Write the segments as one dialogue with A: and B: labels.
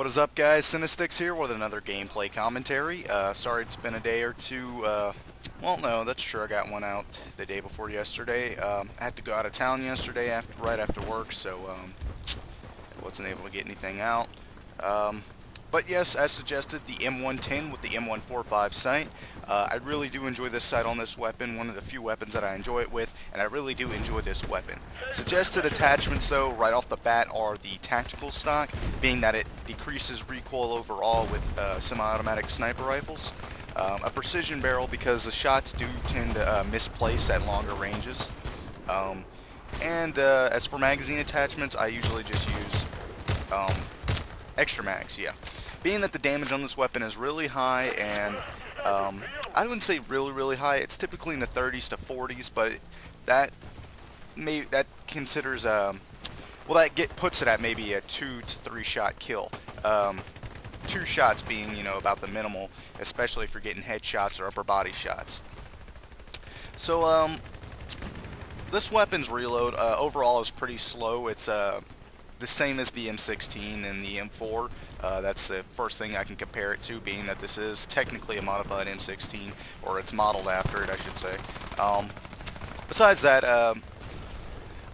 A: What is up, guys? CINNAStixx here with another gameplay commentary. Sorry it's been a day or two. Well, no, that's true. I got one out the day before yesterday. I had to go out of town yesterday right after work, so I wasn't able to get anything out. But yes, as suggested, the M110 with the M145 sight. I really do enjoy this sight on this weapon, one of the few weapons that I enjoy it with, and I really do enjoy this weapon. Suggested attachments, though, right off the bat are the tactical stock, being that it decreases recoil overall with semi-automatic sniper rifles. A precision barrel because the shots do tend to misplace at longer ranges. As for magazine attachments, I usually just use extra mags, yeah. Being that the damage on this weapon is really high, and I wouldn't say really high, it's typically in the 30s to 40s, but that considers puts it at maybe a 2 to 3 shot kill. 2 shots being, about the minimal, especially if you're getting headshots or upper body shots. So this weapon's reload overall is pretty slow. It's the same as the M16 and the M4. That's the first thing I can compare it to, being that this is technically a modified M16, or it's modeled after it, I should say. Besides that,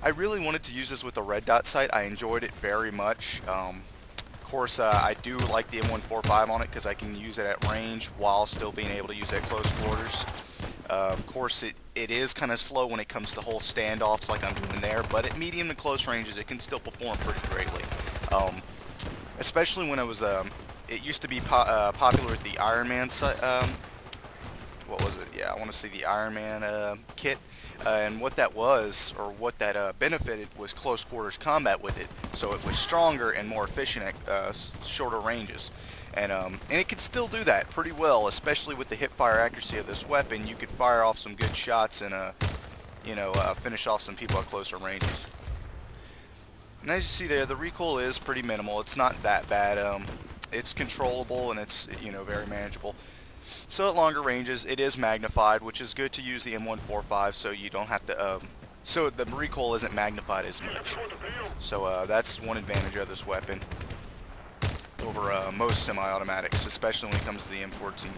A: I really wanted to use this with the red dot sight. I enjoyed it very much. Of course, I do like the M145 on it because I can use it at range while still being able to use it at close quarters. Of course, it is kind of slow when it comes to whole standoffs like I'm doing there, but at medium and close ranges, it can still perform pretty greatly. Especially when it was, it used to be popular with the Iron Man, what was it? Yeah, I want to say the Iron Man kit. And what that was, or what that benefited, was close quarters combat with it. So it was stronger and more efficient at shorter ranges. And it can still do that pretty well, especially with the hip-fire accuracy of this weapon. You could fire off some good shots and, finish off some people at closer ranges. And as you see there, the recoil is pretty minimal. It's not that bad. It's controllable and it's, very manageable. So at longer ranges, it is magnified, which is good to use the M145, so you don't have to, so the recoil isn't magnified as much. So that's one advantage of this weapon over most semi-automatics, especially when it comes to the M14.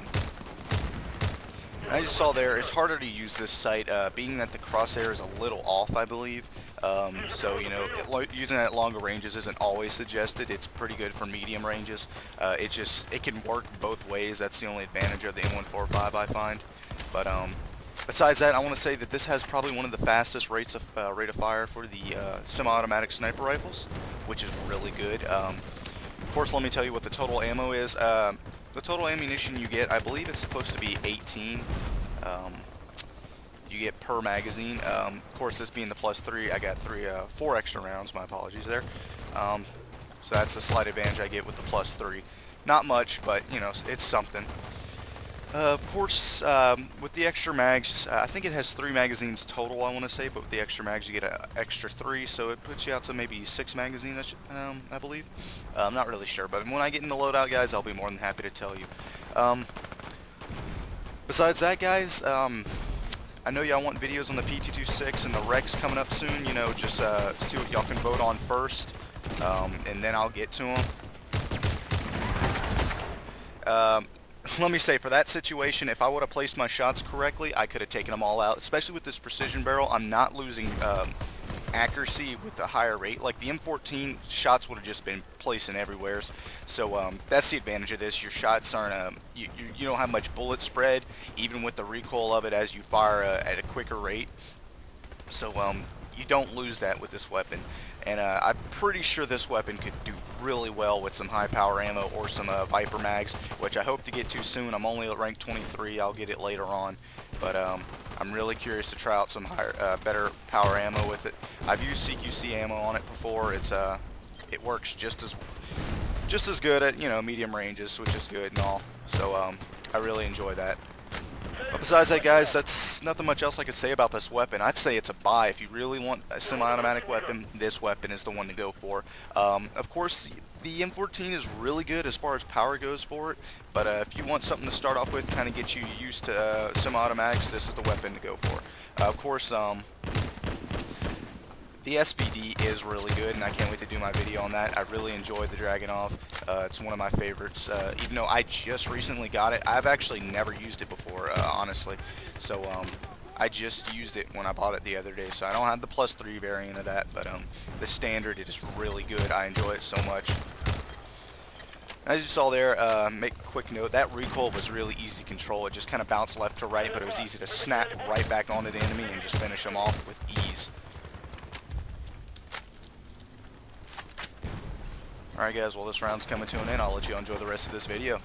A: As you saw there, it's harder to use this sight, being that the crosshair is a little off, I believe. So, using it at longer ranges isn't always suggested. It's pretty good for medium ranges. It can work both ways. That's the only advantage of the M145, I find. But, besides that, I want to say that this has probably one of the fastest rate of fire for the semi-automatic sniper rifles, which is really good. Of course, let me tell you what the total ammo is. The total ammunition you get, I believe it's supposed to be 18. You get per magazine. Of course, this being the +3, I got 4 extra rounds. My apologies there. So that's a slight advantage I get with the +3. Not much, but it's something. Of course, with the extra mags, I think it has 3 magazines total, I want to say, but with the extra mags you get an extra 3, so it puts you out to maybe 6 magazines, I believe. I'm not really sure, but when I get in the loadout, guys, I'll be more than happy to tell you. Besides that, guys, I know y'all want videos on the P226 and the Rex coming up soon, just see what y'all can vote on first, and then I'll get to them. Let me say, for that situation, if I would have placed my shots correctly, I could have taken them all out. Especially with this precision barrel, I'm not losing accuracy with a higher rate. Like the M14, shots would have just been placing everywhere. So that's the advantage of this. Your shots aren't, you don't have much bullet spread, even with the recoil of it as you fire at a quicker rate. So you don't lose that with this weapon. And I'm pretty sure this weapon could do really well with some high power ammo or some Viper mags, which I hope to get to soon. I'm only at rank 23. I'll get it later on. But I'm really curious to try out some better power ammo with it. I've used CQC ammo on it before. It works just as good at medium ranges, which is good and all. So I really enjoy that. But besides that, guys, that's nothing much else I could say about this weapon. I'd say it's a buy. If you really want a semi-automatic weapon, this weapon is the one to go for. Of course, the M14 is really good as far as power goes for it, but if you want something to start off with, kind of get you used to semi-automatics, this is the weapon to go for. Of course, The SVD is really good, and I can't wait to do my video on that. I really enjoy the Dragunov. It's one of my favorites. Even though I just recently got it, I've actually never used it before, honestly. So I just used it when I bought it the other day. So I don't have the +3 variant of that, but the standard, it is really good. I enjoy it so much. As you saw there, make a quick note, that recoil was really easy to control. It just kind of bounced left to right, but it was easy to snap right back onto the enemy and just finish them off with ease. Alright guys, well this round's coming to an end. I'll let you enjoy the rest of this video.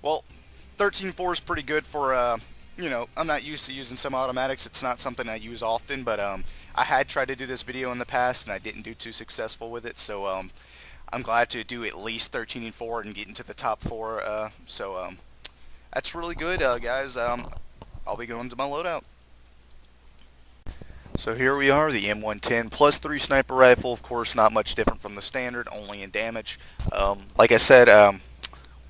A: Well, 13.4 is pretty good for, you know, I'm not used to using semi-automatics. It's not something I use often, but I had tried to do this video in the past, and I didn't do too successful with it, so I'm glad to do at least 13.4 and get into the top 4, so that's really good, guys. I'll be going to my loadout. So here we are, the M110 +3 sniper rifle. Of course, not much different from the standard, only in damage. Like I said,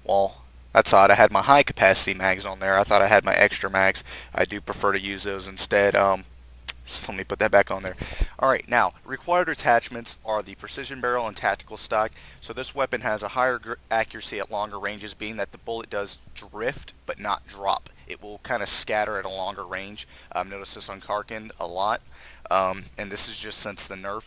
A: well, that's odd. I had my high capacity mags on there. I thought I had my extra mags. I do prefer to use those instead. So let me put that back on there. Alright, now, required attachments are the precision barrel and tactical stock. So this weapon has a higher accuracy at longer ranges, being that the bullet does drift but not drop. It will kind of scatter at a longer range. I've noticed this on Karkin a lot, and this is just since the nerf.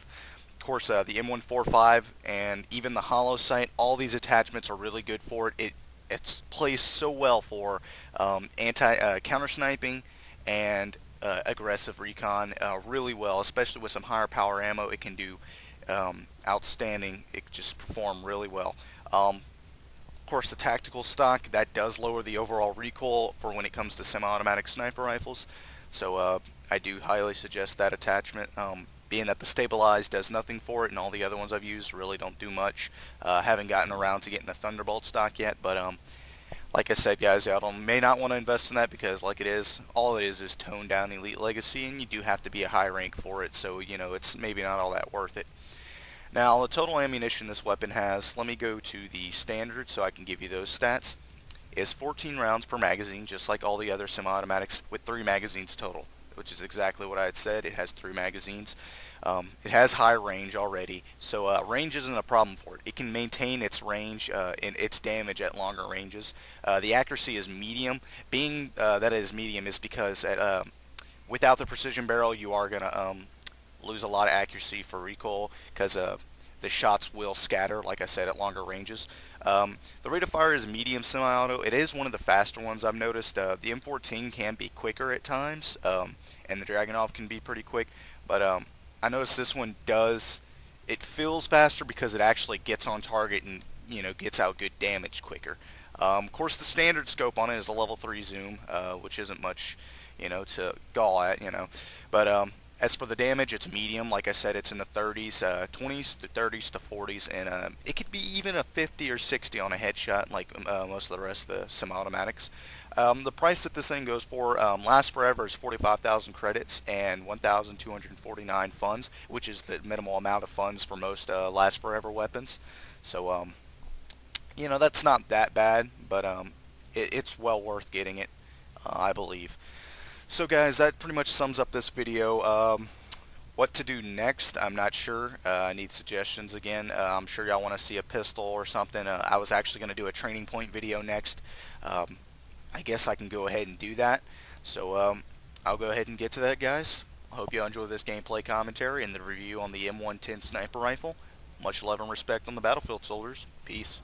A: Of course, the M145 and even the hollow sight, all these attachments are really good for it. It's plays so well for counter sniping and aggressive recon really well, especially with some higher power ammo. It can do outstanding. It just perform really well. Of course, the tactical stock, that does lower the overall recoil for when it comes to semi-automatic sniper rifles, so I do highly suggest that attachment. Being that the stabilize does nothing for it, and all the other ones I've used really don't do much. Haven't gotten around to getting a Thunderbolt stock yet, but like I said, guys, y'all may not want to invest in that, because like all it is toned down Elite Legacy, and you do have to be a high rank for it, so you know, it's maybe not all that worth it. Now, the total ammunition this weapon has, let me go to the standard so I can give you those stats, is 14 rounds per magazine, just like all the other semi-automatics, with 3 magazines total, which is exactly what I had said. It has 3 magazines. It has high range already, so range isn't a problem for it. It can maintain its range and its damage at longer ranges. The accuracy is medium. Being that it is medium is because without the precision barrel, you are going to lose a lot of accuracy for recoil, because the shots will scatter, like I said, at longer ranges. The rate of fire is medium semi-auto. It is one of the faster ones I've noticed. The M14 can be quicker at times, and the Dragunov can be pretty quick, but I noticed this one it feels faster because it actually gets on target and, you know, gets out good damage quicker. Of course, the standard scope on it is a level 3 zoom, which isn't much, you know, to gall at, you know, but as for the damage, it's medium. Like I said, it's in the 30s, 20s to 30s to 40s, and it could be even a 50 or 60 on a headshot, like most of the rest of the semi-automatics. The price that this thing goes for, lasts forever, is 45,000 credits and 1,249 funds, which is the minimal amount of funds for most last forever weapons. So, you know, that's not that bad, but it's well worth getting it, I believe. So guys, that pretty much sums up this video. What to do next, I'm not sure. I need suggestions again. I'm sure y'all want to see a pistol or something. I was actually going to do a training point video next. I guess I can go ahead and do that. So I'll go ahead and get to that, guys. I hope you enjoy this gameplay commentary and the review on the M110 sniper rifle. Much love and respect on the battlefield, soldiers. Peace.